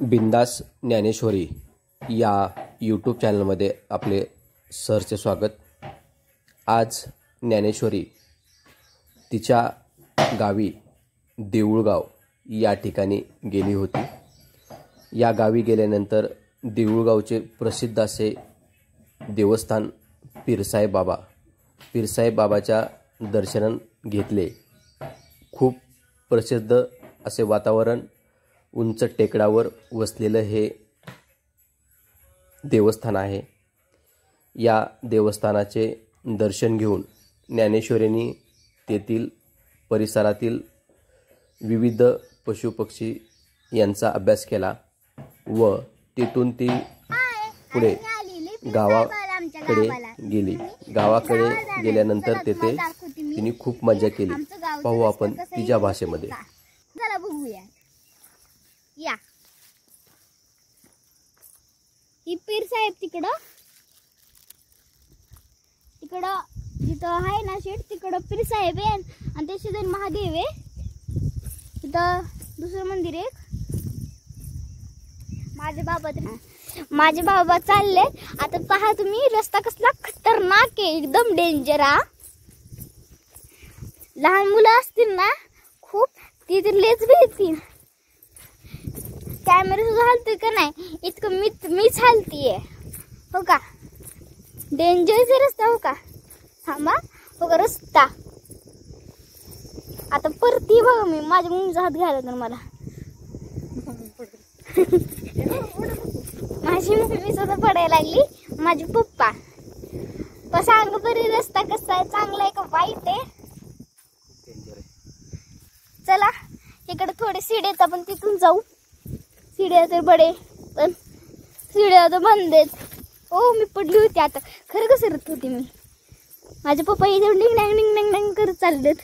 बिंदास ज्ञानेश्वरी या यूट्यूब चॅनलमध्ये आपले सहर्ष स्वागत। आज ज्ञानेश्वरी तिच्या गावी देऊळगाव या ठिकाणी गेली होती। या गावी गेल्यानंतर देऊळगावचे प्रसिद्ध असे देवस्थान पीरसाहेब बाबाच्या दर्शन घेतले। खूप प्रसिद्ध असे वातावरण, उंच टेकडावर वसलेलं हे देवस्थान आहे। या देवस्थानाचे दर्शन घेऊन ज्ञानेश्वरींनी तेथील परिसरातील विविध पशुपक्षी यांचा अभ्यास केला व तेथून ती पुढे गावाकडे गेली। गावाकडे गेल्यानंतर तेथे तिने खूप मजा केली। पाहू आपण तिच्या भाषेमध्ये। चला बघूया। या ही पीर साहेब तिकडं जिथं आहे ना शेट, तिकडं पीर साहेब आहे आणि त्या शेजारी महादेव आहे। तिथं दुसरं मंदिर आहे। माझे बाबा चालले। आता पहा तुम्ही, रस्ता कसला खतरनाक आहे, एकदम डेंजर। लहान मुलं असतील ना खूप, ती तर लेच भेटतील। कॅमेरा सुद्धा हलतोय का नाही, इतकं मीच हलतीये हो का। डेंजरचा रस्ता हो का। थांबा हो का रस्ता। आता परती बघा, मी माझ्या मम्मीचा हात घ्यायला तर मला माझी मम्मी सुद्धा पडायला लागली, माझे पप्पा। पण सांग बरी रस्ता कसा आहे, चांगला आहे का वाईट आहे। चला इकडे थोडे शिड्यात आपण तिथून जाऊ। सीढ़िया तर बडे, पण सीढ़िया तर बंद आहेत। ओ मी पडली होती, आता खरं घसरत होती मी। माझे पप्पा इथे डिंग डँग डँग करत चाललेत।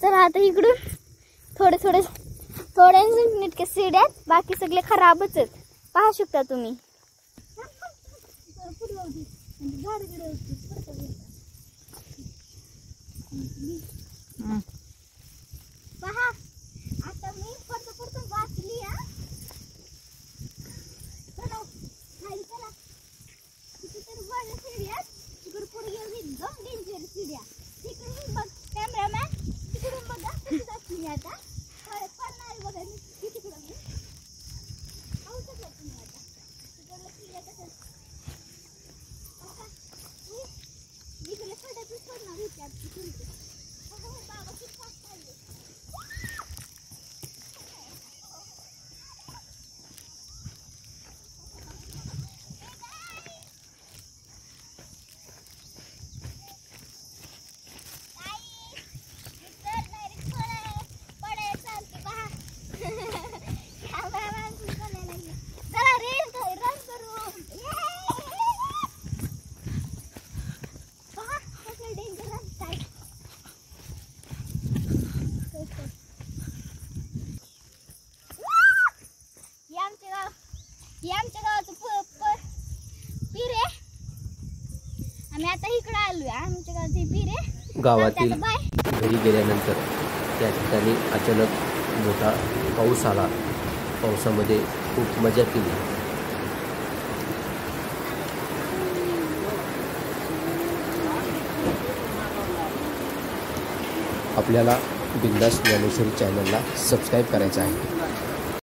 चला आता इकडून थोडे नीटके सीड्यात, बाकी सगळे खराबच आहेत, पाहू शकता तुम्ही। पहा आता मी परत वाचली। चला खाली चला, तिकडे बघा सीड्या, तिकडे पुढे गेली एकदम डेंजर सीड्या। तिकडून बघ कॅमेरामॅन, तिकडून बघा कशी जाते आता। पडणार बघा मी तिकडे पाहू शकता तुम्ही। आता तिकडे सीड्या कसं इकडे खड्यातच पडणार होती आता तिकडे। बाबा खूप फास्ट चालले। आमच्या गावाचं पीर आहे। आम्ही आता इकडे आलोय, आमच्या गावचे पीर आहे। गावातील घरी गेल्यानंतर त्या ठिकाणी अचानक मोठा पाऊस आला। पावसामध्ये खूप मजा केली। आपल्याला बिंदास ज्ञानेश्वरी चॅनलला सबस्क्राईब करायचं आहे।